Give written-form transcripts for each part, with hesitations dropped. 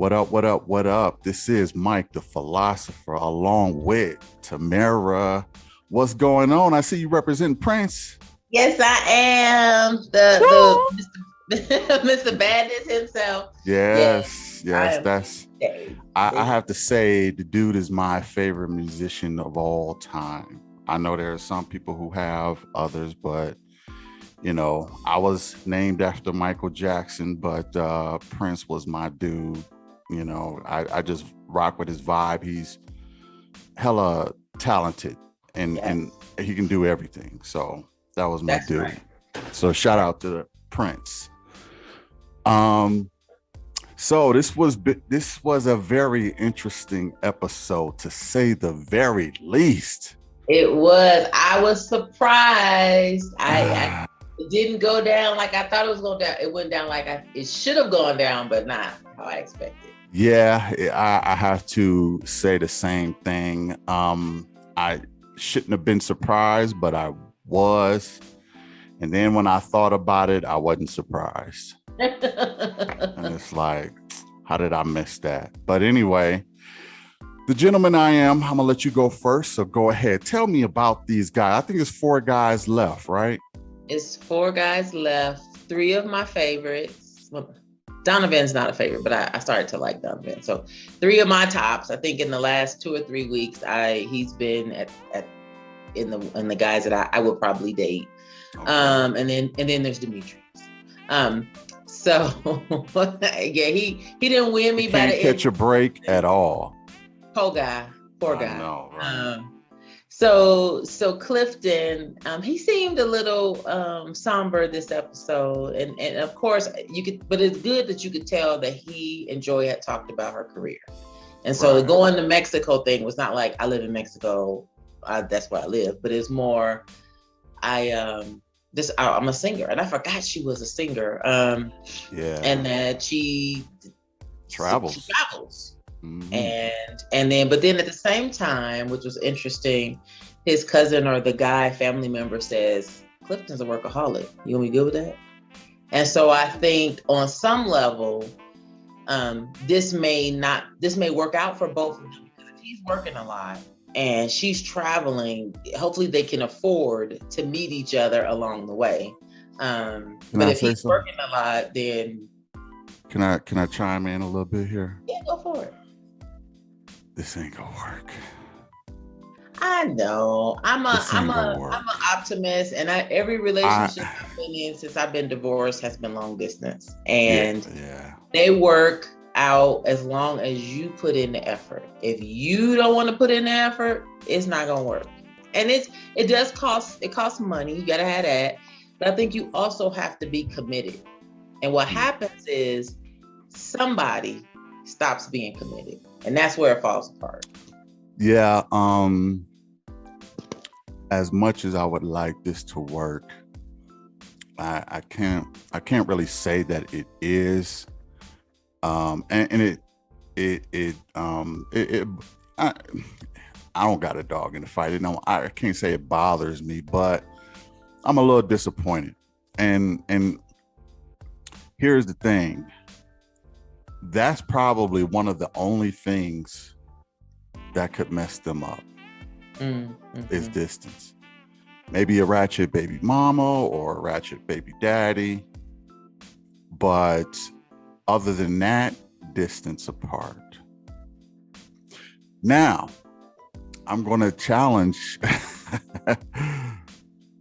What up, what up, what up? This is Mike, the philosopher, along with Tamara. What's going on? I see you represent Prince. Yes, I am the Mr. Badness himself. Yes, I Yes, am. that's Dave. I have to say the dude is my favorite musician of all time. I know there are some people who have others, but I was named after Michael Jackson, but Prince was my dude. I just rock with his vibe. He's hella talented Yes, and he can do everything. So that was my that's dude. right. So shout out to Prince. Um, so this was a very interesting episode to say the very least. It was. I was surprised. I it didn't go down like I thought it was going down. It went down like it should have gone down, but not how I expected. Yeah, I have to say the same thing. I shouldn't have been surprised, but I was. And then when I thought about it, I wasn't surprised. And it's like, how did I miss that? But anyway, the gentleman I'm going to let you go first. So go ahead. Tell me about these guys. I think there's 4 guys left, right? It's 4 guys left. 3 of my favorites. Well, Donovan's not a favorite, but I started to like Donovan. So 3 of my tops. I think in the last 2 or 3 weeks, he's been in the guys that I would probably date. Okay. And then there's Demetrius. So yeah, he didn't win me He by can't the catch a break at all. poor guy. I know, right? So Clifton, he seemed a little somber this episode, and of course you could, but it's good that you could tell that he and Joy had talked about her career, and so the going to Mexico thing was not like I live in Mexico, that's where I live, but it's more I'm a singer, and I forgot she was a singer, and that she travels. Mm-hmm. But then at the same time, which was interesting, his cousin or the guy family member says Clifton's a workaholic. You gonna be good with that? And so I think on some level, this may work out for both of them, because if he's working a lot and she's traveling, hopefully they can afford to meet each other along the way. But if he's working a lot, then can I chime in a little bit here? Yeah, go for it. This ain't gonna work. I know. I'm an optimist, and every relationship I've been in since I've been divorced has been long distance, and they work out as long as you put in the effort. If you don't want to put in the effort, it's not gonna work. And it does cost. It costs money. You gotta have that, but I think you also have to be committed. And what happens is somebody stops being committed, and that's where it falls apart. Yeah. As much as I would like this to work, I can't really say that it is. I don't got a dog in the fight. I can't say it bothers me, but I'm a little disappointed. And here's the thing. That's probably one of the only things that could mess them up. Is distance. Maybe a ratchet baby mama or a ratchet baby daddy. But other than that, distance apart. Now, I'm going to challenge. Do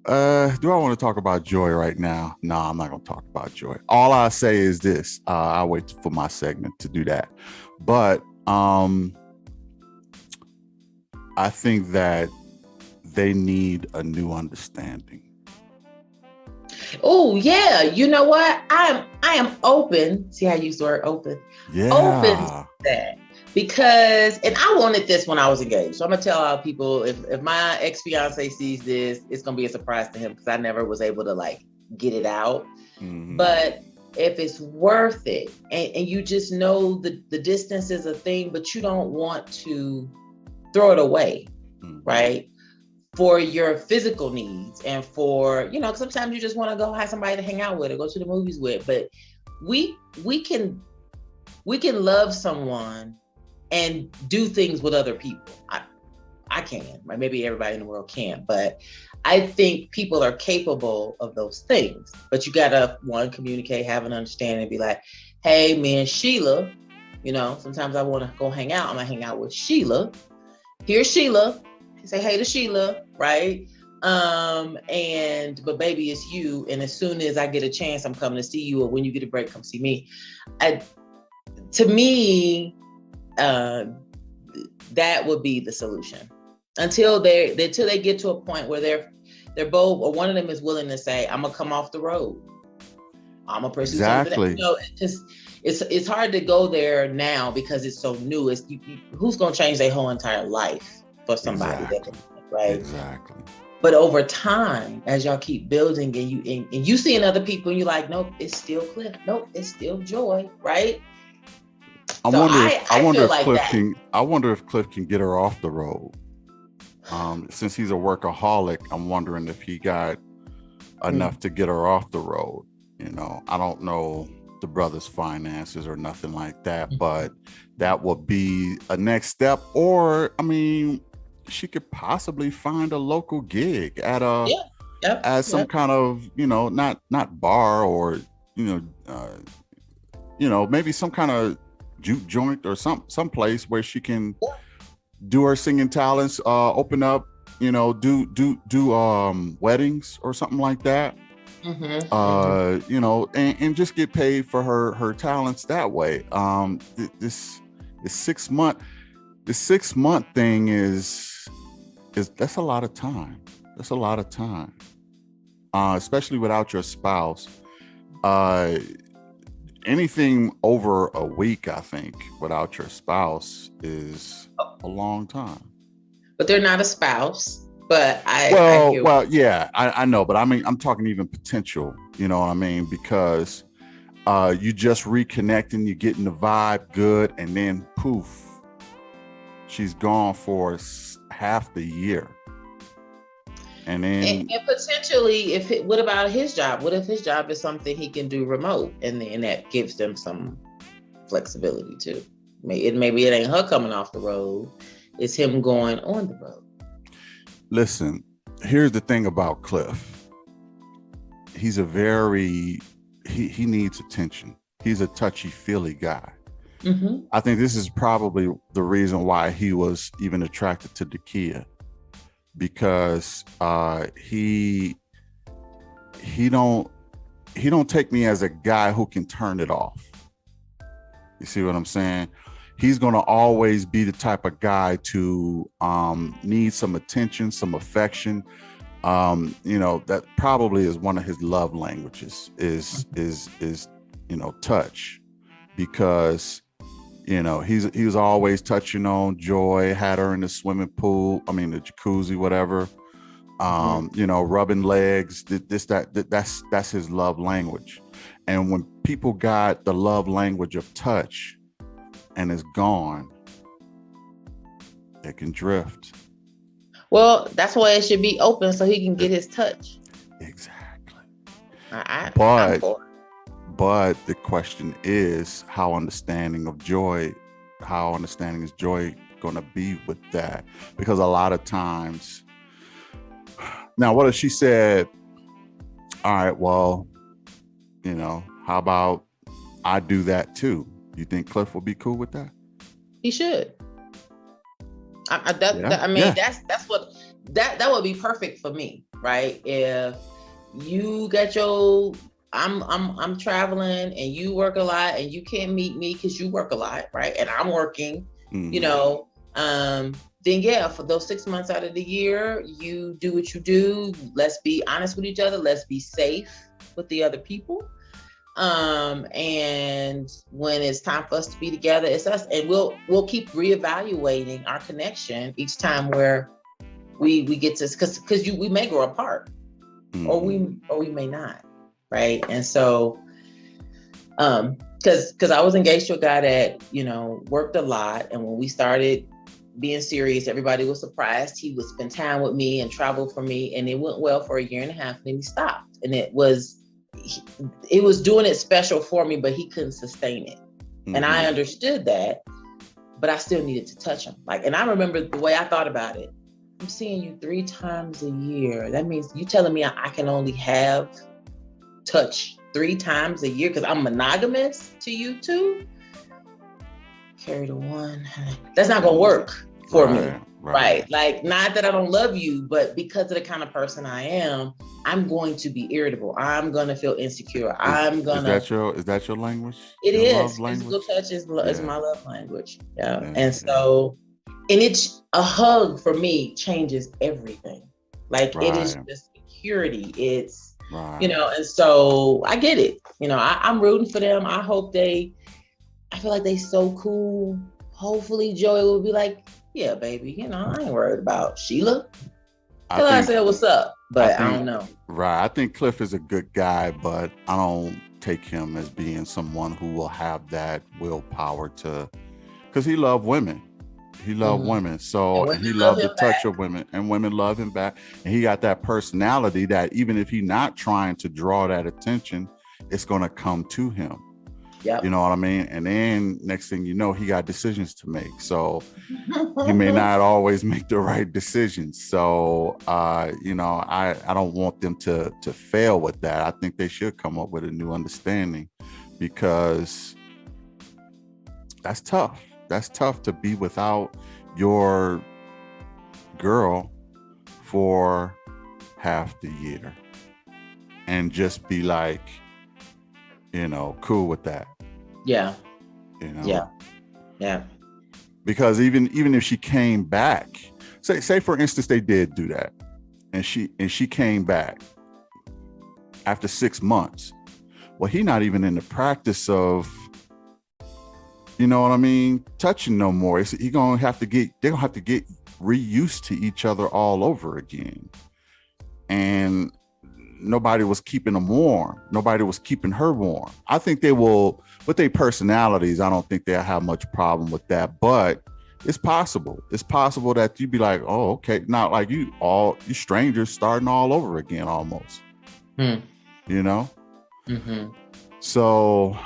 I want to talk about Joy right now? No, I'm not going to talk about Joy. All I say is this. I'll wait for my segment to do that. But I think that they need a new understanding. Oh yeah, you know what? I am open. See how I use the word open? Yeah. Open to that. Because, and I wanted this when I was engaged. So I'm gonna tell our people, if my ex-fiance sees this, it's gonna be a surprise to him, because I never was able to like get it out. Mm-hmm. But if it's worth it, and you just know the distance is a thing, but you don't want to throw it away, right? For your physical needs and for, sometimes you just want to go have somebody to hang out with or go to the movies with, but we can we can love someone and do things with other people. I can, right? Maybe everybody in the world can't, but I think people are capable of those things. But you gotta, one, communicate, have an understanding, be like, hey, me and Sheila, you know, sometimes I want to go hang out. I'm gonna hang out with Sheila. Here's Sheila. Say hey to Sheila, right? But baby, it's you. And as soon as I get a chance, I'm coming to see you. Or when you get a break, come see me. To me, that would be the solution. Until they get to a point where they're both, or one of them is willing to say, I'm gonna come off the road. I'm gonna pursue something. You know, it's hard to go there now because it's so new. Who's gonna change their whole entire life for somebody? Exactly. Right? Exactly. But over time, as y'all keep building and you seeing other people, and you're like, nope, it's still Cliff. Nope, it's still Joy, right? I wonder if Cliff can get her off the road. Since he's a workaholic, I'm wondering if he got enough to get her off the road. You know, I don't know the brother's finances or nothing like that, but that would be a next step. Or, I mean, she could possibly find a local gig at some kind of, you know, not bar or, you know, maybe some kind of juke joint or some place where she can do her singing talents, open up, you know, do weddings or something like that. You know, and just get paid for her talents that way. This 6 month, the 6 month thing is that's a lot of time. That's a lot of time, especially without your spouse. Anything over a week, I think, without your spouse is a long time. But they're not a spouse. But I know, but I mean, I'm talking even potential, you know what I mean? Because you just reconnecting, you're getting the vibe good, and then poof, she's gone for half the year. And then potentially, what about his job? What if his job is something he can do remote, and that gives them some flexibility too? Maybe it ain't her coming off the road, it's him going on the road. Listen, here's the thing about Cliff. He's he needs attention. He's a touchy-feely guy. I think this is probably the reason why he was even attracted to DaKia, because he don't take me as a guy who can turn it off. You see what I'm saying? He's going to always be the type of guy to need some attention, some affection. You know, that probably is one of his love languages is you know, touch, because you know, he was always touching on Joy, had her in the swimming pool, I mean the jacuzzi, whatever. You know, rubbing legs, that's his love language. And when people got the love language of touch and is gone, it can drift. Well, that's why it should be open so he can get his touch. Exactly. But the question is, how understanding is Joy going to be with that? Because a lot of times, now what if she said, all right, well, you know, how about I do that too? You think Cliff will be cool with that? He should. That's what that would be perfect for me, right? If you got I'm traveling and you work a lot and you can't meet me because you work a lot, right? And I'm working, you know, then yeah, for those 6 months out of the year, you do what you do. Let's be honest with each other. Let's be safe with the other people. And when it's time for us to be together, it's us, and we'll keep reevaluating our connection each time where we get to, because we may grow apart, or we may not, right? And so because I was engaged to a guy that, you know, worked a lot, and when we started being serious, everybody was surprised. He would spend time with me and travel for me, and it went well for 1.5 years, and then he stopped, and it was doing it special for me, but he couldn't sustain it. And I understood that, but I still needed to touch him. Like, and I remember the way I thought about it. I'm seeing you 3 times a year. That means you telling me I can only have touch 3 times a year because I'm monogamous to you too? Carry the one. That's not gonna work for me. Right. Like, not that I don't love you, but because of the kind of person I am, I'm going to be irritable. I'm gonna feel insecure. Is that your language? It is. Physical touch is my love language. Yeah. And so, and it's a hug for me changes everything. Like it is just security. It's and so I get it. I'm rooting for them. I feel like they so cool. Hopefully Joey will be like, yeah, baby, I ain't worried about Sheila. I said, what's up? But I don't know. Right. I think Cliff is a good guy, but I don't take him as being someone who will have that willpower because he loved women. He loved women. So and he loved the touch of women, and women love him back. And he got that personality that even if he's not trying to draw that attention, it's going to come to him. Yep. You know what I mean? And then next thing you know, he got decisions to make. So he may not always make the right decisions. So, I don't want them to fail with that. I think they should come up with a new understanding because that's tough. That's tough to be without your girl for half the year and just be like, cool with that. Yeah. Yeah. Because even if she came back, say for instance they did do that, and she came back after 6 months. Well, he not even in the practice of, touching no more. They're gonna have to get reused to each other all over again. And nobody was keeping them warm. Nobody was keeping her warm. I think they will, with their personalities, I don't think they'll have much problem with that, but it's possible. It's possible that you'd be like, oh, okay. Not like you strangers starting all over again almost. So,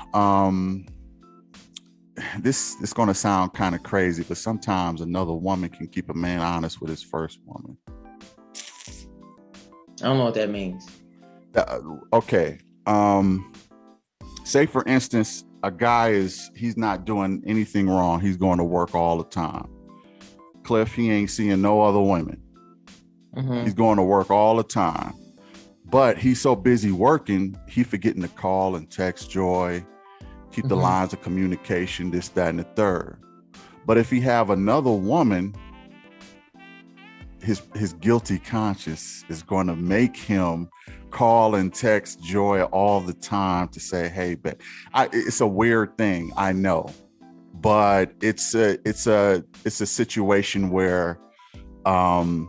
this is going to sound kind of crazy, but sometimes another woman can keep a man honest with his first woman. I don't know what that means. Okay. Say for instance, a guy he's not doing anything wrong. He's going to work all the time. Cliff, he ain't seeing no other women. He's going to work all the time, but he's so busy working, he forgetting to call and text Joy, keep the lines of communication, this, that, and the third. But if he have another woman, his guilty conscience is going to make him call and text Joy all the time to say, hey, but it's a weird thing, I know, but it's a situation where the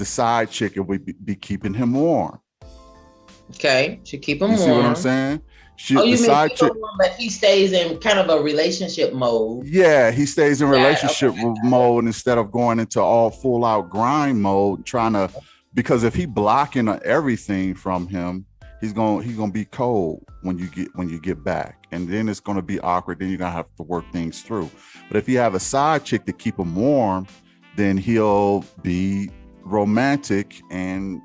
side chick will be keeping him warm. Okay, should keep him warm. You see what I'm saying? You mean keep him warm, but he stays in kind of a relationship mode. Yeah, he stays in relationship mode instead of going into all full out grind mode, because if he blocking everything from him, he's gonna be cold when you get back, and then it's gonna be awkward. Then you're gonna have to work things through. But if you have a side chick to keep him warm, then he'll be romantic, and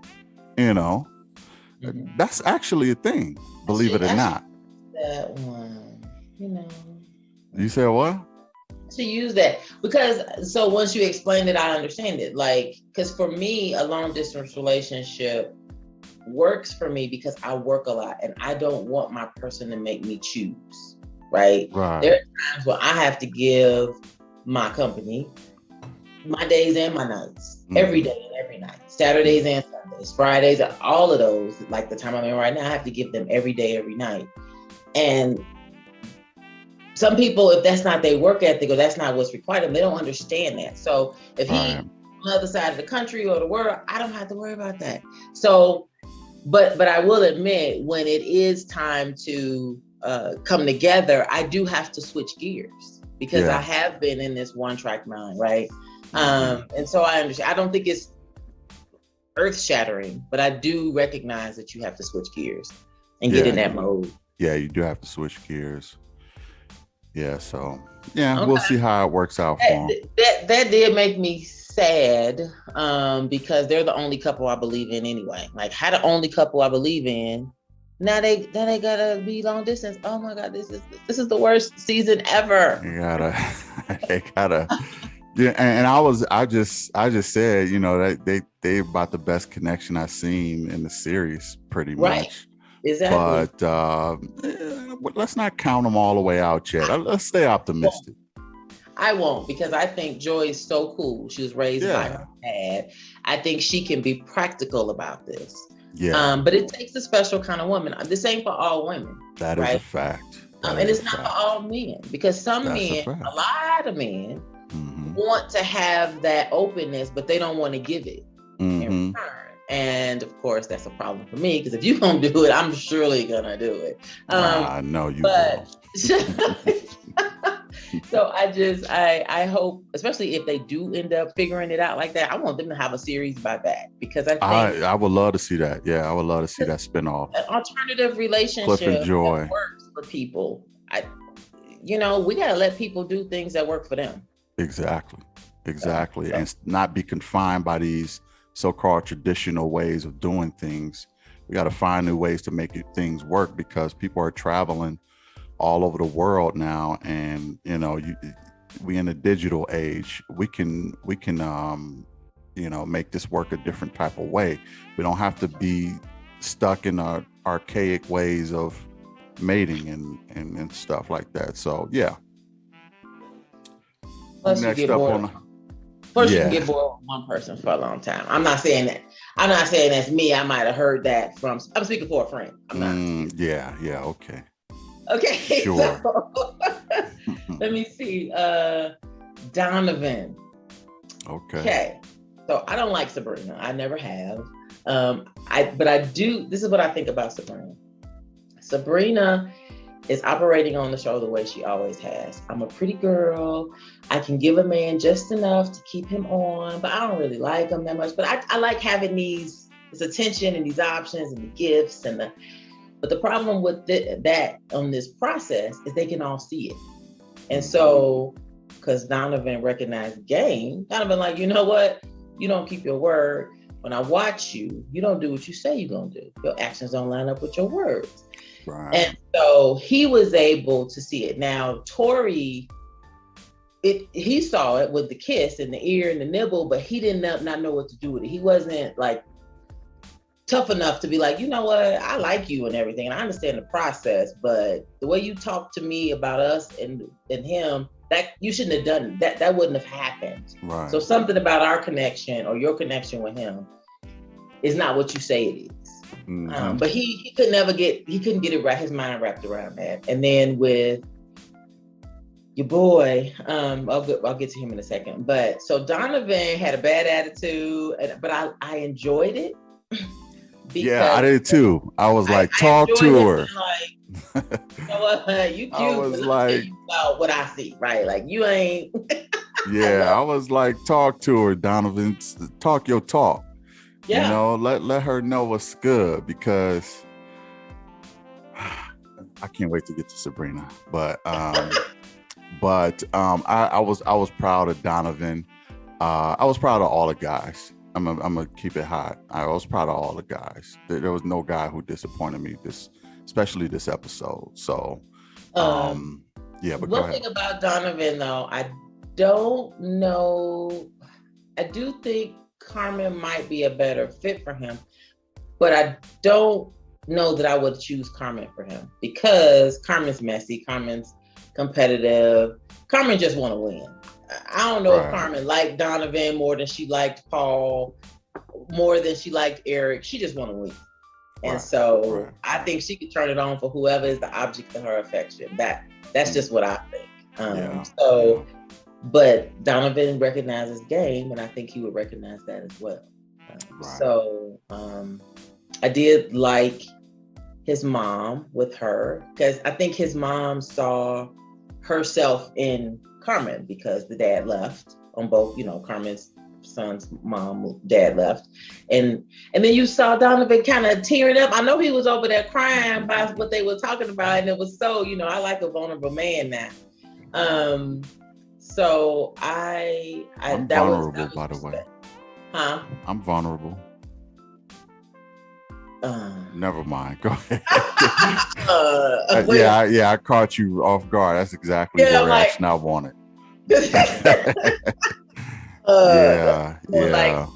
that's actually a thing, believe it or not. That one, You said what? To use that, because so once you explain it, I understand it. Like, because for me, a long distance relationship works for me because I work a lot and I don't want my person to make me choose. Right. There are times where I have to give my company my days and my nights, every day and every night, Saturdays and Sundays, Fridays, all of those. Like the time I'm in right now, I have to give them every day, every night. And some people, if that's not their work ethic or that's not what's required, they don't understand that. So if he's on the other side of the country or the world, I don't have to worry about that. So, but I will admit, when it is time to come together, I do have to switch gears because I have been in this one track mind, right? And so I understand. I don't think it's earth shattering, but I do recognize that you have to switch gears and get in that mode. Yeah, you do have to switch gears. Yeah, so yeah, Okay. we'll see how it works out for them. That did make me sad, because they're the only couple I believe in anyway. Like, how the only couple I believe in. Now they gotta be long distance. Oh my God, this is the worst season ever. They gotta. Yeah, and I just said, you know, that they about the best connection I've seen in the series, pretty much. Exactly. But let's not count them all the way out yet. Let's stay optimistic. I won't, because I think Joy is so cool. She was raised by her dad. I think she can be practical about this. Yeah. But it takes a special kind of woman. This ain't for all women. That is a fact. And it's not for all men, because some men, a lot of men, want to have that openness, but they don't want to give it in return. And of course, that's a problem for me, because if you're gonna do it, I'm surely gonna do it. I know you will. So I hope, especially if they do end up figuring it out like that, I want them to have a series about that, because I think I would love to see that. Yeah, I would love to see that spinoff. An alternative relationship Clifton and Joy that works for people. We gotta let people do things that work for them. Exactly. And not be confined by these so-called traditional ways of doing things. We got to find new ways to make things work, because people are traveling all over the world now, and we in a digital age. We can make this work a different type of way. We don't have to be stuck in our archaic ways of mating and stuff like that. So yeah. Plus, you get bored. You can get bored with one person for a long time. I'm not saying that. I'm not saying that's me. I might have heard that from. I'm speaking for a friend. I'm not. Yeah. Okay. Okay. Sure. So, let me see. Donovan. Okay. So I don't like Sabrina. I never have. But I do. This is what I think about Sabrina. Sabrina is operating on the show the way she always has. I'm a pretty girl. I can give a man just enough to keep him on, but I don't really like him that much. But I like having this attention and these options and the gifts but the problem with that on this process is they can all see it. And so, because Donovan recognized the game, Donovan like, you know what? You don't keep your word. When I watch you, you don't do what you say you're gonna do. Your actions don't line up with your words. Right. And so he was able to see it. Now, Tori, he saw it with the kiss and the ear and the nibble, but he did not know what to do with it. He wasn't like tough enough to be like, you know what, I like you and everything, and I understand the process, but the way you talk to me about us and him, that you shouldn't have done that. That wouldn't have happened. Right. So something about our connection or your connection with him is not what you say it is. But he couldn't get it right, his mind wrapped around that. And then with your boy, I'll get to him in a second. But so Donovan had a bad attitude, but I enjoyed it. Yeah, I did too. I was like, talk to her. Like, you know what? You cute. I was like, about what I see, right? Like, you ain't. Yeah, I was like, talk to her, Donovan. Talk your talk. Yeah. Let her know what's good, because I can't wait to get to Sabrina. But I was proud of Donovan. I was proud of all the guys. I'm gonna keep it hot. I was proud of all the guys. There was no guy who disappointed me especially this episode. So yeah, but one thing about Donovan though, I don't know. I do think Carmen might be a better fit for him, but I don't know that I would choose Carmen for him, because Carmen's messy, Carmen's competitive, Carmen just want to win. I don't know if Carmen liked Donovan more than she liked Paul, more than she liked Eric. She just want to win. And so I think she could turn it on for whoever is the object of her affection. That's just what I think. But Donovan recognizes game, and I think he would recognize that as well. So I did like his mom with her, because I think his mom saw herself in Carmen, because the dad left on both, Carmen's son's dad left. And then you saw Donovan kind of tearing up. I know he was over there crying by what they were talking about, and it was so, I like a vulnerable man now. So I'm that vulnerable, was by the way. Huh? I'm vulnerable. Never mind. Go ahead. I caught you off guard. That's exactly the reaction I wanted. Like,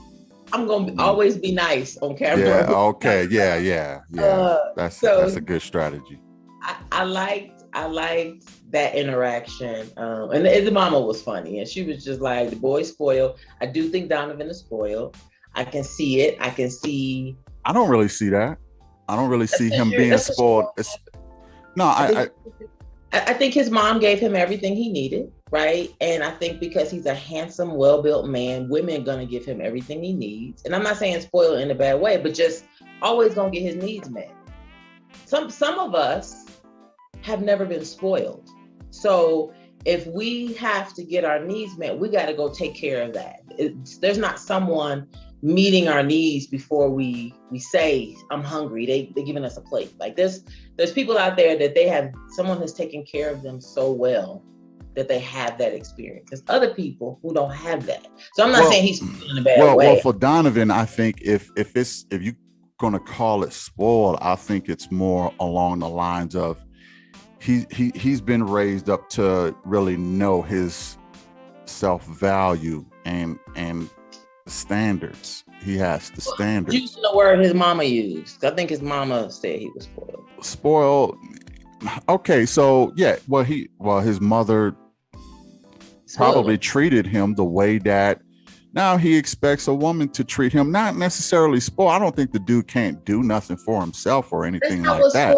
I'm gonna always be nice on camera. Yeah. Okay. Yeah. That's a good strategy. I liked that interaction. And the mama was funny, and she was just like, the boy's spoiled. I do think Donovan is spoiled. I can see it. I can see. I don't really see that. I don't really see him being spoiled. I think his mom gave him everything he needed, right? And I think because he's a handsome, well-built man, women are gonna give him everything he needs. And I'm not saying spoiled in a bad way, but just always gonna get his needs met. Some of us have never been spoiled. So if we have to get our needs met, we got to go take care of that. There's not someone meeting our needs before we say I'm hungry. They're giving us a plate. Like there's people out there that someone has taken care of them so well that they have that experience. There's other people who don't have that. So I'm not saying he's in a bad way. Well, for Donovan, I think if you're gonna call it spoiled, I think it's more along the lines of he's been raised up to really know his self-value and standards. He has the standards. Using the word his mama used. I think his mama said he was spoiled. Spoiled. Okay, so yeah, his mother probably treated him the way that now he expects a woman to treat him. Not necessarily spoiled. I don't think the dude can't do nothing for himself or anything like that.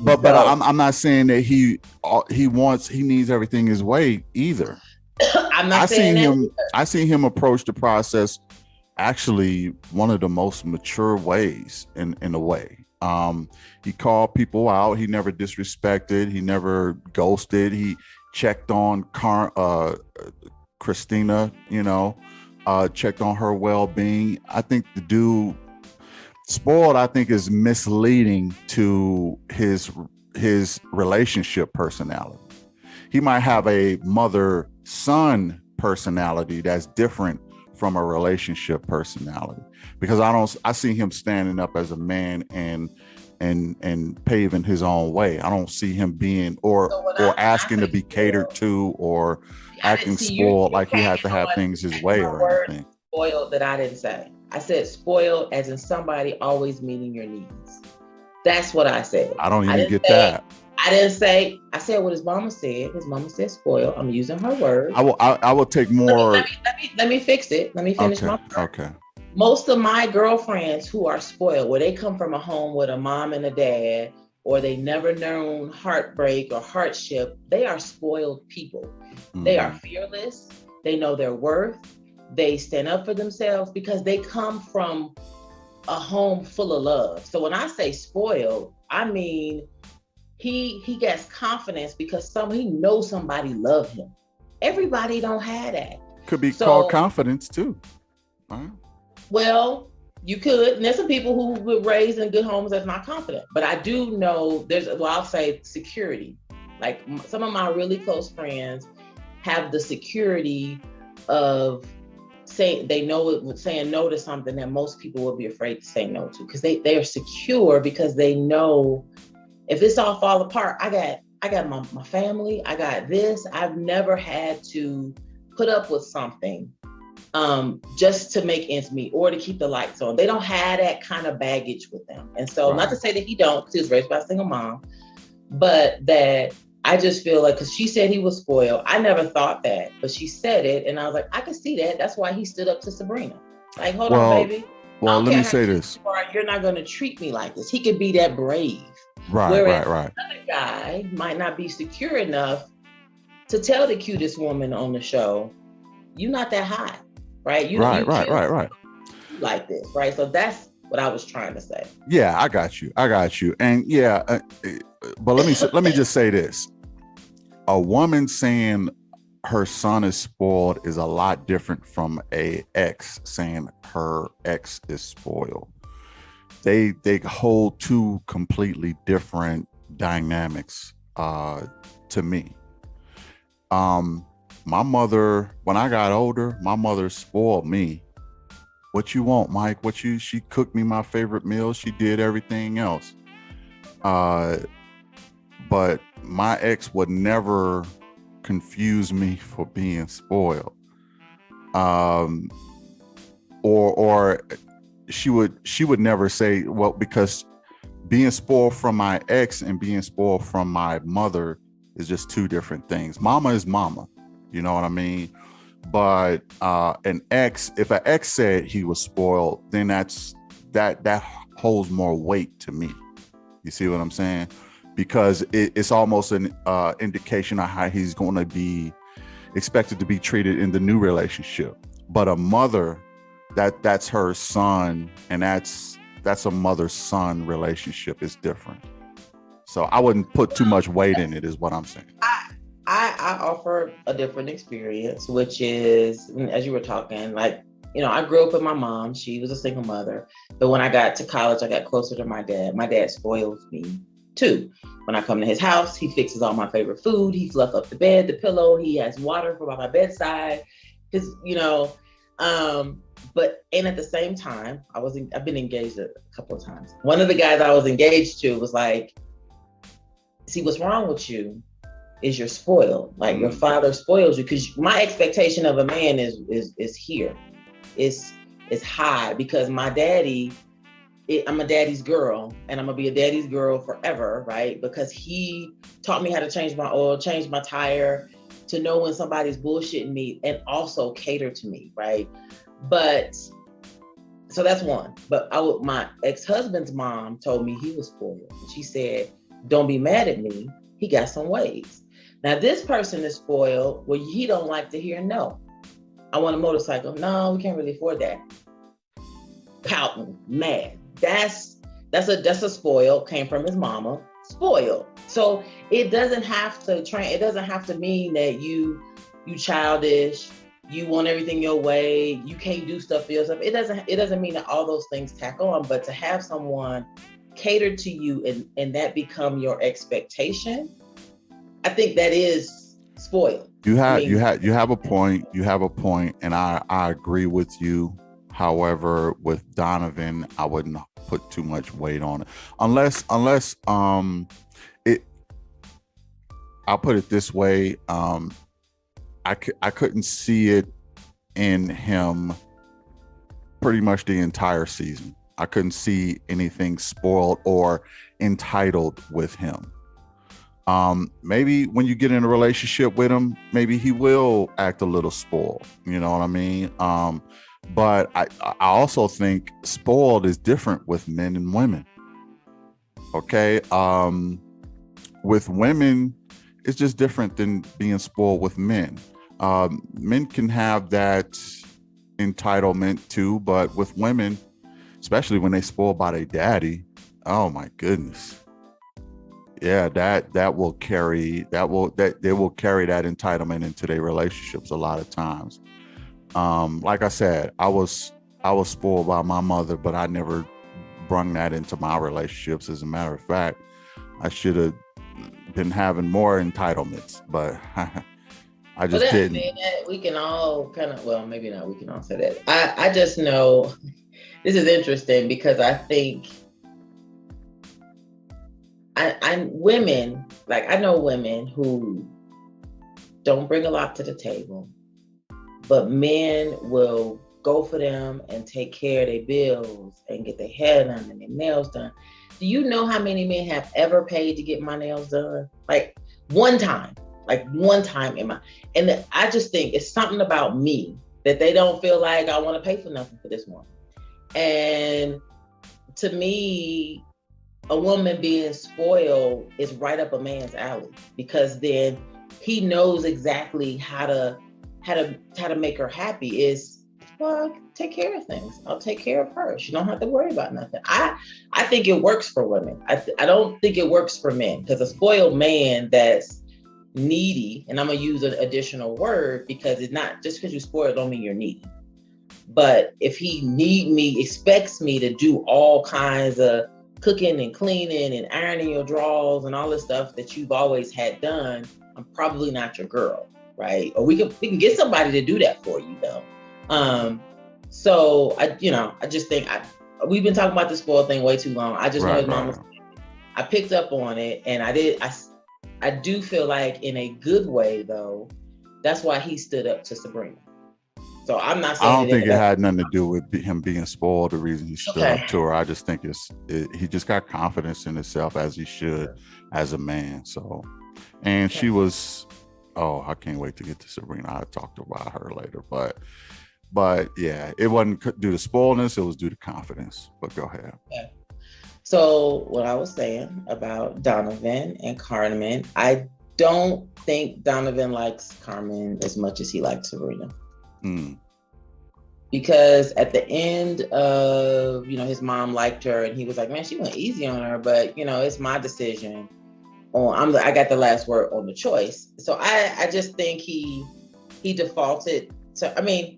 But I'm not saying that he needs everything his way either. I'm not saying that. I seen him approach the process actually one of the most mature ways in a way. He called people out. He never disrespected. He never ghosted. He checked on Christina, checked on her well-being. I think the dude spoiled, I think, is misleading to his relationship personality. He might have a mother-son personality that's different from a relationship personality, because I see him standing up as a man and paving his own way. I don't see him being or asking to be catered to or acting spoiled like he had to have things his way or anything. Spoiled that I didn't say. I said spoiled as in somebody always meeting your needs. That's what I said. I don't even get that. I didn't say. I said what his mama said. His mama said spoiled. I'm using her words. I will take more. Let me fix it. Let me finish my part. Okay. Most of my girlfriends who are spoiled, where they come from a home with a mom and a dad, or they never known heartbreak or hardship, they are spoiled people. Mm-hmm. They are fearless. They know their worth. They stand up for themselves because they come from a home full of love. So when I say spoiled, I mean he gets confidence because he knows somebody loves him. Everybody don't have that. Could be called confidence too. Right? Well, you could. And there's some people who were raised in good homes that's not confident. But I do know I'll say security. Like some of my really close friends have the security of saying no to something that most people would be afraid to say no to, because they are secure because they know if this all fall apart, I got my family, I got this. I've never had to put up with something just to make ends meet or to keep the lights on. They don't have that kind of baggage with them. And so not to say that he don't, because he was raised by a single mom, but that I just feel like, because she said he was spoiled. I never thought that, but she said it. And I was like, I can see that. That's why he stood up to Sabrina. Like, hold on, baby. Well, let me say this. You're not going to treat me like this. He could be that brave. Right. Another guy might not be secure enough to tell the cutest woman on the show, you're not that hot, right? Right. Like this, right? So that's what I was trying to say. Yeah, I got you. And but let me just say this. A woman saying her son is spoiled is a lot different from a ex saying her ex is spoiled. They hold two completely different dynamics to me. My mother, when I got older, my mother spoiled me. What you want, Mike? She cooked me my favorite meal. She did everything else. But my ex would never confuse me for being spoiled. Or she would never say, well, because being spoiled from my ex and being spoiled from my mother is just two different things. Mama is mama, you know what I mean? But if an ex said he was spoiled, then that holds more weight to me. You see what I'm saying? Because it's almost an indication of how he's going to be expected to be treated in the new relationship. But a mother, that's her son, and that's a mother-son relationship. It's different. So I wouldn't put too much weight in it, is what I'm saying. I offer a different experience, which is, as you were talking, like, I grew up with my mom. She was a single mother. But when I got to college, I got closer to my dad. My dad spoils me too. When I come to his house, he fixes all my favorite food. He fluffs up the bed, the pillow. He has water for by my bedside. But at the same time, I've been engaged a couple of times. One of the guys I was engaged to was like, see, what's wrong with you is you're spoiled. Like, your father spoils you, because my expectation of a man is here. It's high, because my daddy, I'm a daddy's girl, and I'm gonna be a daddy's girl forever, right? Because he taught me how to change my oil, change my tire, to know when somebody's bullshitting me, and also cater to me, right? But so that's one. But my ex-husband's mom told me he was spoiled. She said, "Don't be mad at me. He got some ways." Now this person is spoiled where he don't like to hear no. I want a motorcycle. No, we can't really afford that. Pouting, mad. That's a spoiled, came from his mama, spoiled. So it doesn't have to it doesn't have to mean that you childish, you want everything your way, you can't do stuff for yourself. It doesn't mean that all those things tack on, but to have someone cater to you and that become your expectation, I think that is spoiled. You have a point, and I agree with you. However, with Donovan, I wouldn't put too much weight on it, unless I'll put it this way. I couldn't see it in him pretty much the entire season. I couldn't see anything spoiled or entitled with him. Maybe when you get in a relationship with him, maybe he will act a little spoiled. You know what I mean? But I also think spoiled is different with men and women. Okay. With women, it's just different than being spoiled with men. Men can have that entitlement too, but with women, especially when they spoiled by their daddy, oh my goodness. Yeah, they will carry that entitlement into their relationships a lot of times. Like I said, I was spoiled by my mother, but I never brung that into my relationships. As a matter of fact, I should have been having more entitlements, but I just didn't. We can all kind of, well, maybe not. We can all say that. I just know this is interesting, because I think women, like, I know women who don't bring a lot to the table, but men will go for them and take care of their bills and get their hair done and their nails done. Do you know how many men have ever paid to get my nails done? Like one time and I just think it's something about me that they don't feel like I want to pay for nothing for this woman. And to me, a woman being spoiled is right up a man's alley, because then he knows exactly how to make her happy. Is, well, take care of things. I'll take care of her. She don't have to worry about nothing. I think it works for women. I don't think it works for men, because a spoiled man that's needy, and I'm gonna use an additional word, because it's not just because you're spoiled don't mean you're needy. But if he expects me to do all kinds of cooking and cleaning and ironing your drawers and all the stuff that you've always had done, I'm probably not your girl. right? Or we can get somebody to do that for you though. So I just think we've been talking about the spoiled thing way too long. I just know his mom was. I picked up on it, and I do feel like in a good way though. That's why he stood up to Sabrina. So I'm not saying I don't think it had nothing to do with him being spoiled. The reason he stood up to her, I just think he just got confidence in himself as he should as a man. So, and she was, I can't wait to get to Sabrina. I talked about her later, but yeah, it wasn't due to spoiledness. It was due to confidence. But go ahead. Okay. So what I was saying about Donovan and Carmen, I don't think Donovan likes Carmen as much as he likes Sabrina. Because at the end of, his mom liked her and he was like, man, she went easy on her, but it's my decision. I got the last word on the choice. So I just think he defaulted to, okay.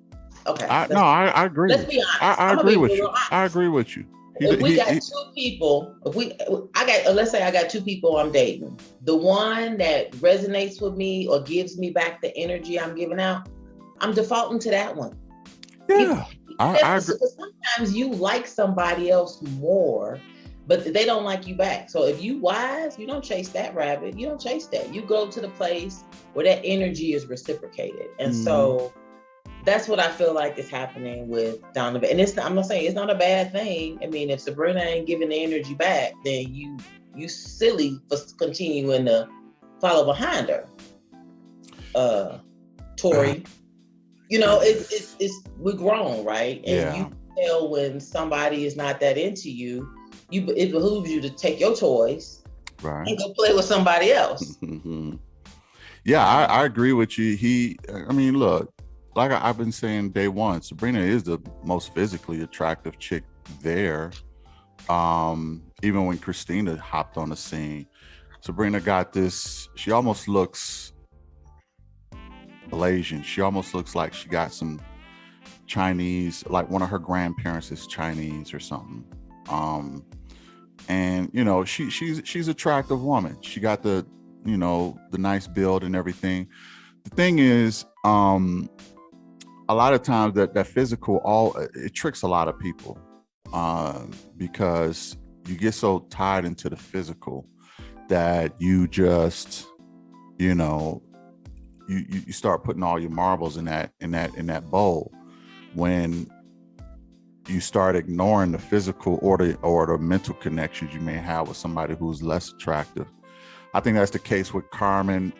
I agree. Let's be honest. I agree with you. I agree with you. If we got two people, let's say I got two people I'm dating. The one that resonates with me or gives me back the energy I'm giving out, I'm defaulting to that one. Yeah, I agree. Sometimes you like somebody else more, but they don't like you back. So if you wise, you don't chase that rabbit. You don't chase that. You go to the place where that energy is reciprocated. And so that's what I feel like is happening with Donovan. And I'm not saying it's not a bad thing. If Sabrina ain't giving the energy back, then you silly for continuing to follow behind her. Tori, it's we're grown, right? And you tell when somebody is not that into you, it behooves you to take your toys and go play with somebody else. Yeah, I agree with you. Look, like I've been saying day one, Sabrina is the most physically attractive chick there. Even when Christina hopped on the scene, Sabrina got this, she almost looks Malaysian. She almost looks like she got some Chinese, like one of her grandparents is Chinese or something. And she's attractive woman. She got the nice build and everything. The thing is, a lot of times that physical it tricks a lot of people, because you get so tied into the physical that you just you start putting all your marbles in that bowl, when you start ignoring the physical or the mental connections you may have with somebody who's less attractive. I think that's the case with Carmen.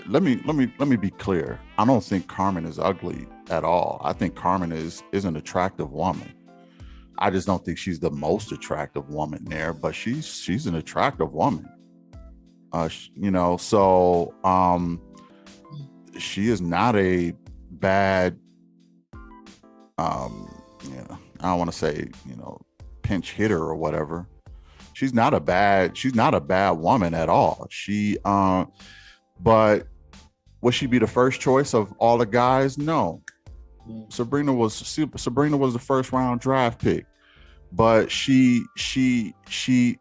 Let me be clear. I don't think Carmen is ugly at all. I think Carmen is an attractive woman. I just don't think she's the most attractive woman there, but she's an attractive woman. So she is not a bad, I don't want to say, pinch hitter or whatever. She's not a bad woman at all. But would she be the first choice of all the guys? No. Sabrina was the first round draft pick, but she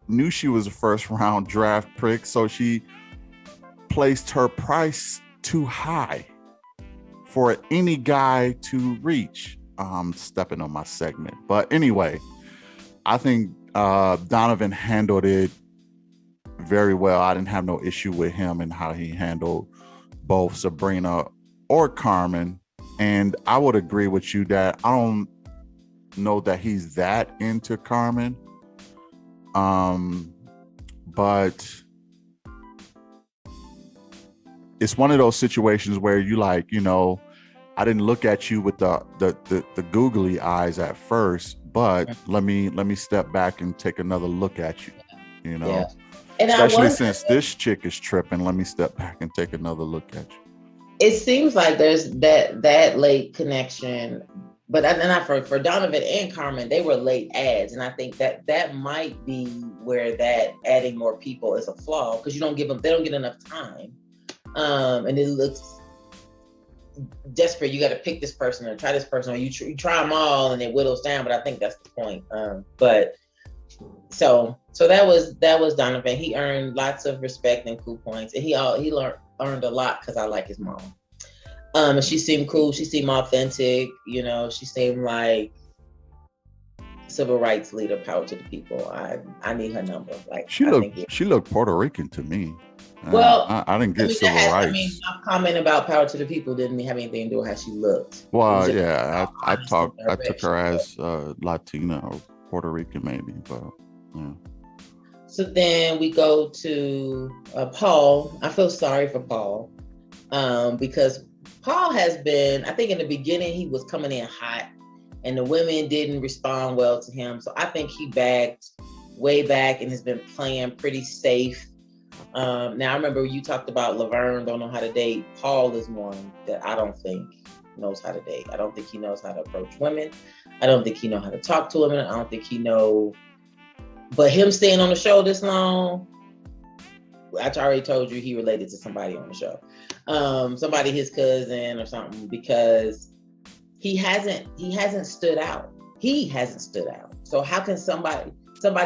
knew she was a first round draft pick, so she placed her price too high for any guy to reach. I'm stepping on my segment, but anyway, I think Donovan handled it very well. I didn't have no issue with him and how he handled both Sabrina or Carmen. And I would agree with you that I don't know that he's that into Carmen. But it's one of those situations where you like, I didn't look at you with the googly eyes at first, but let me step back and take another look at you, Yeah. And especially since this chick is tripping, let me step back and take another look at you. It seems like there's that late connection, but not for Donovan and Carmen, they were late ads, and I think that might be where that adding more people is a flaw, because they don't get enough time, and it looks desperate. You got to pick this person or try this person, or you try them all and it whittles down. But I think that's the point. But so that was Donovan. He earned lots of respect and cool points, and he earned a lot because I like his mom. She seemed cool. She seemed authentic. You know, she seemed like civil rights leader, power to the people. I need her number. Like she looked Puerto Rican to me. Well, I didn't get civil rights. My comment about power to the people didn't have anything to do with how she looked. Well, yeah, I took her as Latina or Puerto Rican maybe, but yeah. So then we go to Paul. I feel sorry for Paul because Paul has been, I think in the beginning he was coming in hot and the women didn't respond well to him. So I think he backed way back and has been playing pretty safe. Now I remember you talked about Laverne don't know how to date. Paul is one that I don't think knows how to date. I don't think he knows how to approach women. I don't think he knows how to talk to women. I don't think he knows. But him staying on the show this long, I already told you he related to somebody on the show, somebody his cousin or something, because he hasn't stood out. He hasn't stood out. So how can somebody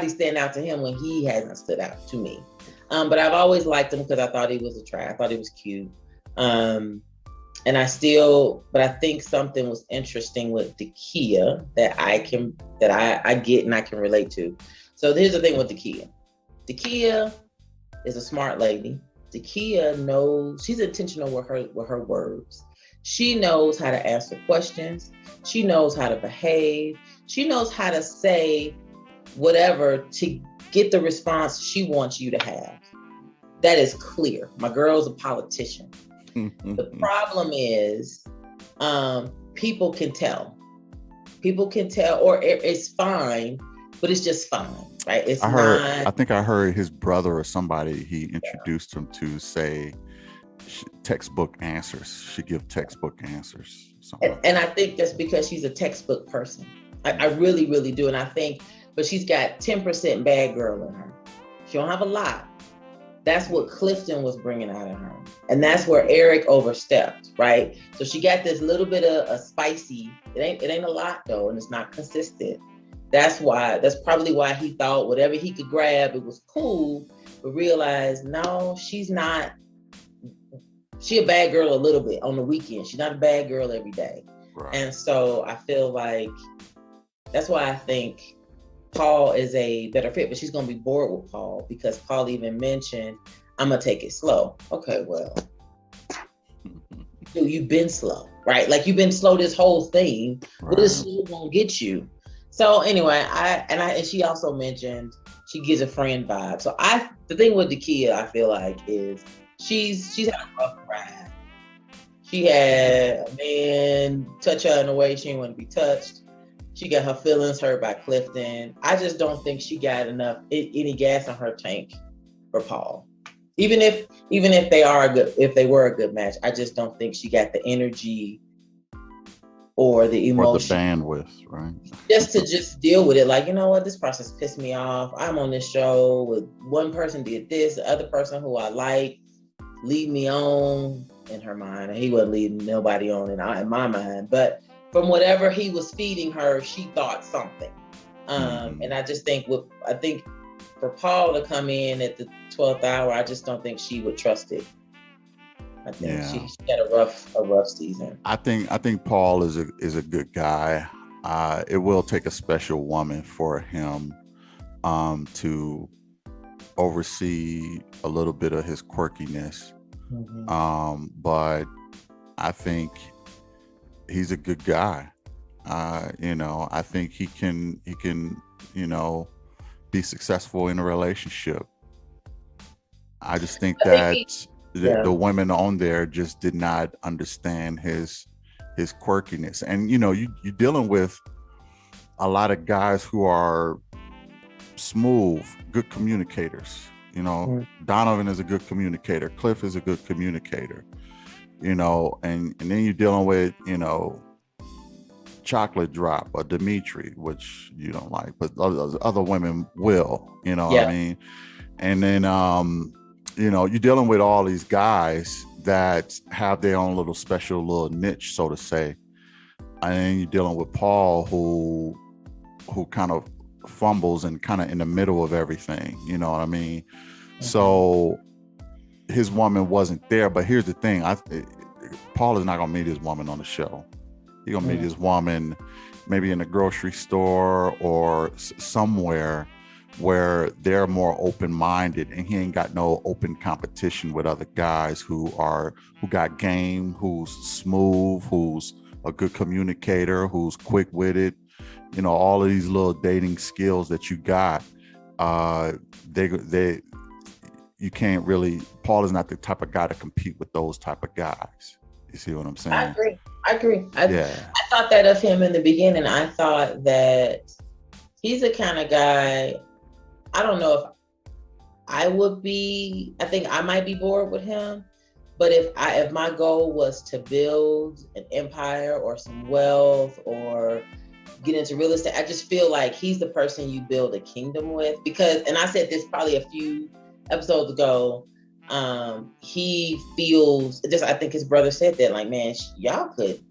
stand out to him when he hasn't stood out to me? But I've always liked him because I thought he was I thought he was cute. And I think something was interesting with DaKia that I get and I can relate to. So here's the thing with DaKia. DaKia is a smart lady. DaKia knows, she's intentional with her words. She knows how to answer questions. She knows how to behave. She knows how to say whatever to get the response she wants you to have. That is clear. My girl's a politician. The problem is people can tell. People can tell, or it's fine, but it's just fine, right? I think I heard his brother or somebody he introduced him to say textbook answers. She give textbook answers. And I think that's because she's a textbook person. I really, really do. And I think, but she's got 10% bad girl in her. She don't have a lot. That's what Clifton was bringing out of her. And that's where Eric overstepped, right? So she got this little bit of a spicy. It ain't a lot though, and it's not consistent. That's probably why he thought whatever he could grab, it was cool, but realized, no, she's not. She a bad girl a little bit on the weekend. She's not a bad girl every day. Right. And so I feel like that's why I think Paul is a better fit, but she's going to be bored with Paul because Paul even mentioned, I'm going to take it slow. Okay, well, dude, you've been slow, right? Like you've been slow this whole thing. Right. What is slow going to get you? So anyway, and she also mentioned she gives a friend vibe. So the thing with DaKia, I feel like is she's had a rough ride. She had a man touch her in a way she didn't want to be touched. She got her feelings hurt by Clifton. I just don't think she got any gas in her tank for Paul. Even if they were a good match, I just don't think she got the energy or the emotion, or the bandwidth, right? just deal with it. Like, you know what, this process pissed me off. I'm on this show with one person did this, the other person who I like lead me on in her mind, and he wasn't leading nobody on in my mind, but from whatever he was feeding her, she thought something. And I just think for Paul to come in at the 12th hour, I just don't think she would trust it. I think she had a rough season. I think Paul is a good guy. It will take a special woman for him to oversee a little bit of his quirkiness. But I think he's a good guy. I think he can, be successful in a relationship. I just think the women on there just did not understand his quirkiness. And, you're dealing with a lot of guys who are smooth, good communicators. Donovan is a good communicator. Cliff is a good communicator. And then you're dealing with, Chocolate Drop or Dimitri, which you don't like, but other women will, what I mean? And then, you're dealing with all these guys that have their own special little niche, so to say. And then you're dealing with Paul, who kind of fumbles and kind of in the middle of everything, you know what I mean? So his woman wasn't there, but here's the thing. Paul is not gonna meet his woman on the show. He gonna meet his woman maybe in a grocery store or somewhere where they're more open-minded, and he ain't got no open competition with other guys who got game, who's smooth, who's a good communicator, who's quick-witted. You know, all of these little dating skills that you got. You can't really. Paul is not the type of guy to compete with those type of guys. You see what I'm saying? I agree. I thought that of him in the beginning. I thought that he's the kind of guy. I don't know if I would be. I think I might be bored with him. But if my goal was to build an empire or some wealth or get into real estate, I just feel like he's the person you build a kingdom with. Because, and I said this probably a few episodes ago, he feels just, I think his brother said that, like, man, y'all could,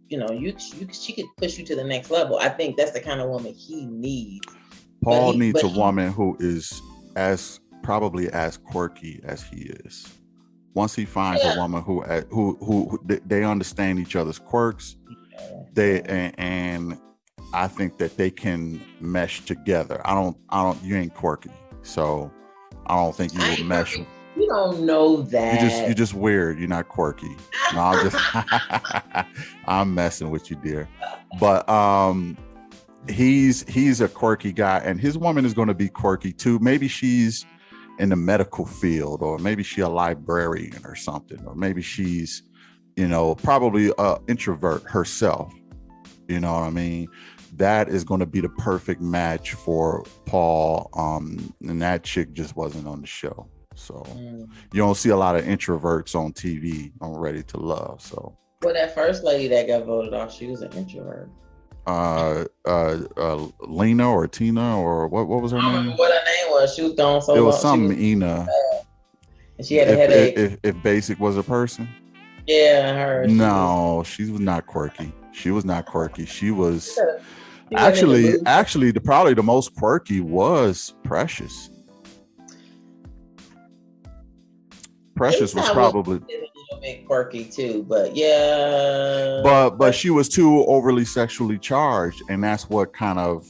you know, she could push you to the next level. I think that's the kind of woman he needs. Paul needs a woman who is probably as quirky as he is. Once he finds a woman who they understand each other's quirks, and I think that they can mesh together. You ain't quirky, so I don't think you will mesh. Quirky. You don't know that. You're just weird. You're not quirky. No, I'm messing with you, dear. But he's a quirky guy, and his woman is going to be quirky too. Maybe she's in the medical field, or maybe she's a librarian or something, or maybe she's, you know, probably an introvert herself. You know what I mean? That is going to be the perfect match for Paul. And that chick just wasn't on the show. So you don't see a lot of introverts on TV on Ready to Love. So that first lady that got voted off, she was an introvert. Lena or Tina or what was her name? I don't remember what her name was. She was gone so long. It was something Ina. And she had a headache. If Basic was a person. Yeah, I heard. She was not quirky. She was not quirky. She was actually probably the most quirky was Precious. Precious was probably a little bit quirky too, but yeah. But she was too overly sexually charged, and that's what kind of,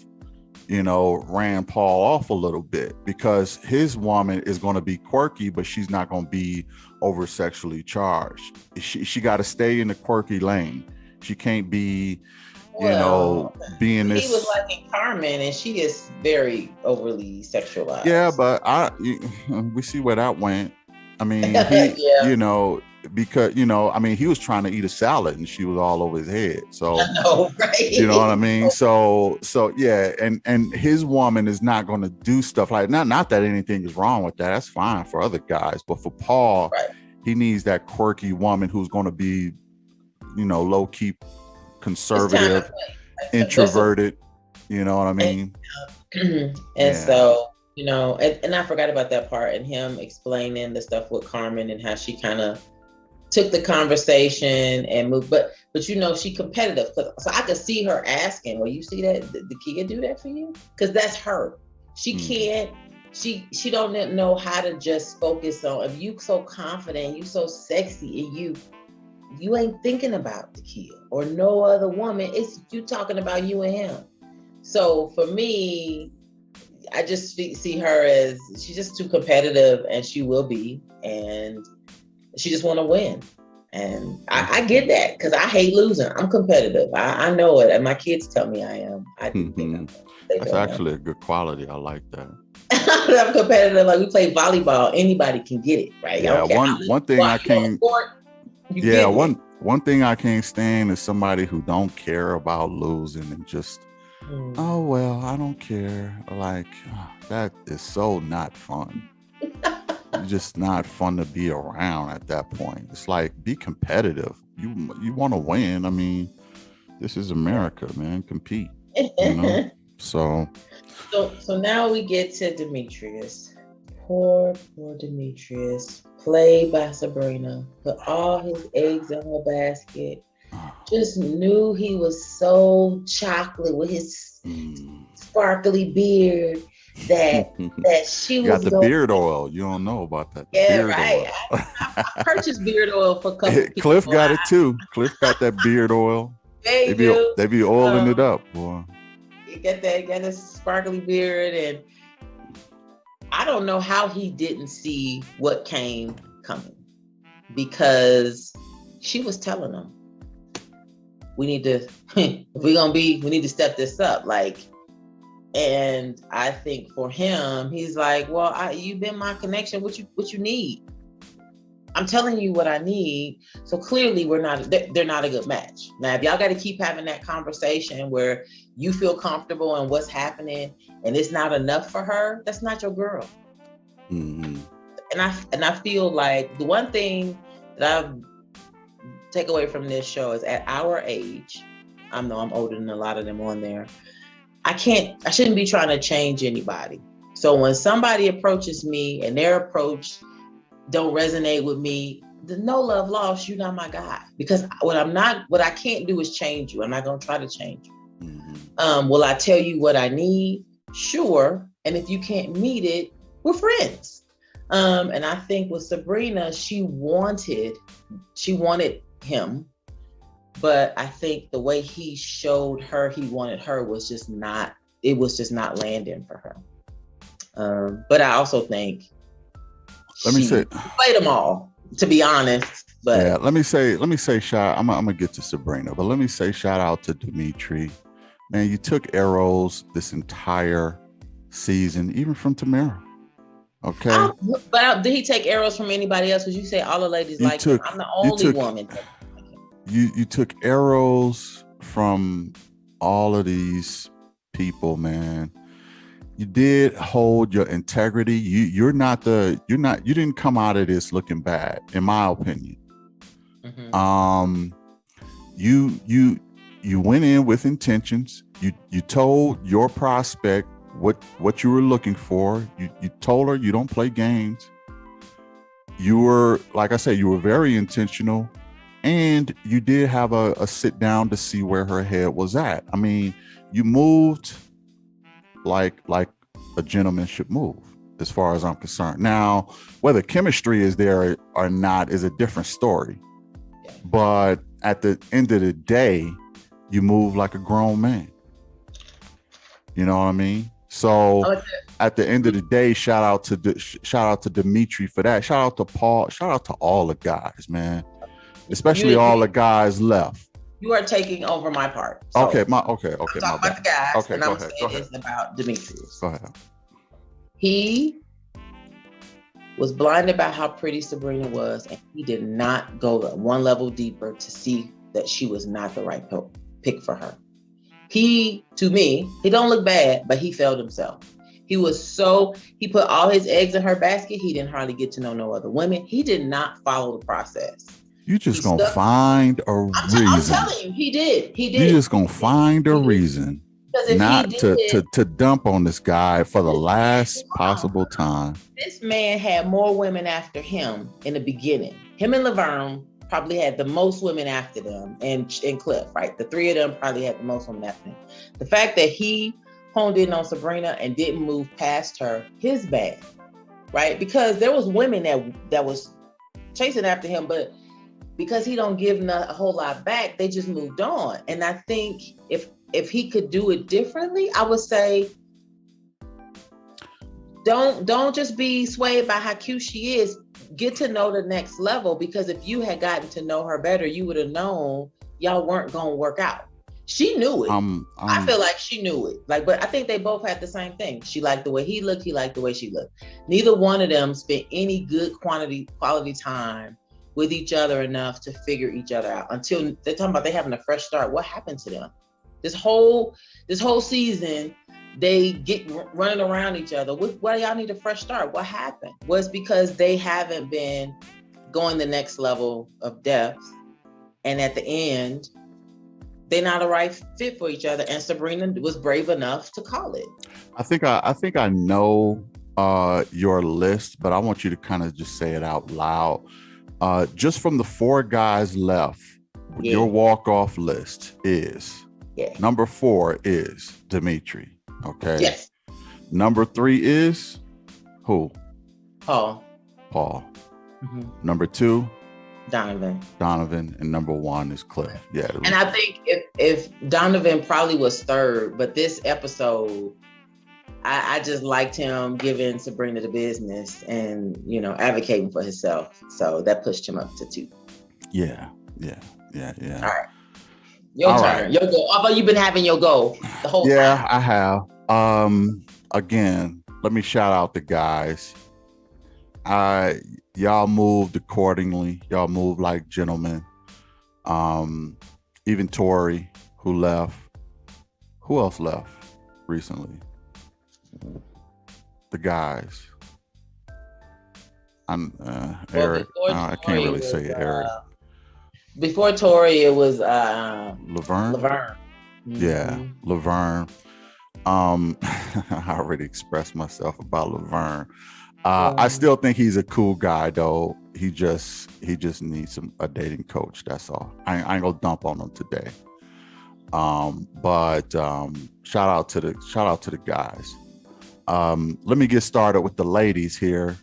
you know, ran Paul off a little bit, because his woman is going to be quirky, but she's not going to be over sexually charged. She got to stay in the quirky lane. She can't be, being this. He was like in Carmen, and she is very overly sexualized. Yeah, but we see where that went. I mean, because, he was trying to eat a salad and she was all over his head. So, I know, right? You know what I mean? So yeah. And his woman is not going to do stuff like, not that anything is wrong with that. That's fine for other guys. But for Paul, he needs that quirky woman who's going to be, low key, conservative, introverted. You know what I mean? So, and I forgot about that part, and him explaining the stuff with Carmen and how she kind of took the conversation and moved, but she's competitive. So I could see her asking, well, you see that the DaKia do that for you? Because that's her. She can't, she don't know how to just focus on, if you so confident, you so sexy, and you ain't thinking about DaKia or no other woman. It's you talking about you and him. So for me, I just see her as, she's just too competitive, and she will be, and she just want to win. And I get that, because I hate losing. I'm competitive. I know it, and my kids tell me I am. I do think that's actually a good quality. I like that. I'm competitive. Like, we play volleyball, anybody can get it, right? Yeah, one thing I can't. One thing I can't stand is somebody who don't care about losing and just. Oh, well, I don't care. Like, that is so not fun. It's just not fun to be around at that point. It's like, be competitive. You want to win. I mean, this is America, man. Compete. So now we get to Demetrius. Poor Demetrius. Played by Sabrina. Put all his eggs in her basket. Just knew he was so chocolate with his sparkly beard that she was got the going. beard oil. You don't know about that. The Yeah, beard right. oil. I purchased beard oil for a couple people. Cliff got it too. Cliff got that beard oil. They do. They be oiling it up, boy. You got a sparkly beard, and I don't know how he didn't see what came coming, because she was telling him, we need to, we need to step this up. Like, and I think for him, he's like, well, you've been my connection. What you need? I'm telling you what I need. So clearly they're not a good match. Now, if y'all got to keep having that conversation where you feel comfortable in what's happening and it's not enough for her, that's not your girl. Mm-hmm. And I feel like the one thing that I take away from this show is, at our age, I know I'm older than a lot of them on there, I shouldn't be trying to change anybody. So when somebody approaches me and their approach don't resonate with me, the no love lost, you're not my guy. Because what I can't do is change you. I'm not going to try to change you. Mm-hmm. Will I tell you what I need? Sure. And if you can't meet it, we're friends. And I think with Sabrina, she wanted him, but I think the way he showed her he wanted her was just not landing for her. But I also think she played them all, to be honest. But yeah, let me say shout. I'm gonna get to Sabrina, but let me say shout out to Dimitri. Man, you took arrows this entire season, even from Tamara. Okay. But did he take arrows from anybody else? Because you say all the ladies like him. I'm the only woman. You took arrows from all of these people, man. You did hold your integrity. You didn't come out of this looking bad, in my opinion. Mm-hmm. You went in with intentions. You told your prospect what you were looking for. You told her you don't play games. You were, like I said, you were very intentional, and you did have a sit down to see where her head was at. I mean, you moved like a gentleman should move, as far as I'm concerned. Now, whether chemistry is there or not is a different story. But at the end of the day, you move like a grown man. You know what I mean? So at the end of the day, shout out to Dimitri for that. Shout out to Paul. Shout out to all the guys, man. Especially all the guys left. You are taking over my part. So okay. Talk about the guys, okay, and I'm saying this about Demetrius. Go ahead. He was blinded by how pretty Sabrina was, and he did not go one level deeper to see that she was not the right pick for her. He don't look bad, but he failed himself. He put all his eggs in her basket. He didn't hardly get to know no other women. He did not follow the process. You just gonna find a reason. I'm telling you, he did. You just gonna find a reason not to dump on this guy for the last possible time. This man had more women after him in the beginning. Him and Laverne probably had the most women after them, and Cliff, right? The three of them probably had the most women after him. The fact that he honed in on Sabrina and didn't move past her, his bad, right? Because there was women that was chasing after him, but because he don't give a whole lot back, they just moved on. And I think if he could do it differently, I would say, don't just be swayed by how cute she is. Get to know the next level, because if you had gotten to know her better, you would have known y'all weren't gonna work out. She knew it. I feel like she knew it. But I think they both had the same thing. She liked the way he looked. He liked the way she looked. Neither one of them spent any good quality time with each other enough to figure each other out, until they're talking about they having a fresh start. What happened to them? This whole season, they get running around each other. Why do y'all need a fresh start? What happened? Was because they haven't been going the next level of depth, and at the end, they're not a right fit for each other. And Sabrina was brave enough to call it. I think I know your list, but I want you to kind of just say it out loud. Just from the four guys left, your walk-off list is number 4 is Dimitri. Okay. Yes. Number 3 is who? Paul. Mm-hmm. Number 2, Donovan. And number 1 is Cliff. Yeah. And I think if Donovan probably was third, but this episode, I just liked him giving Sabrina the business and, advocating for himself. So that pushed him up to 2. Yeah. All right. Your turn. Right. Your go. Although you've been having your go the whole time. Yeah, I have. Again, let me shout out the guys. Y'all moved accordingly. Y'all moved like gentlemen. Even Tori, who left. Who else left recently? The guys. Eric. I can't really say it, Eric. Before Tori, it was Laverne. Mm-hmm. Yeah, Laverne. I already expressed myself about Laverne. I still think he's a cool guy, though. He just needs a dating coach. That's all. I ain't gonna dump on him today. But shout out to the guys. Let me get started with the ladies here.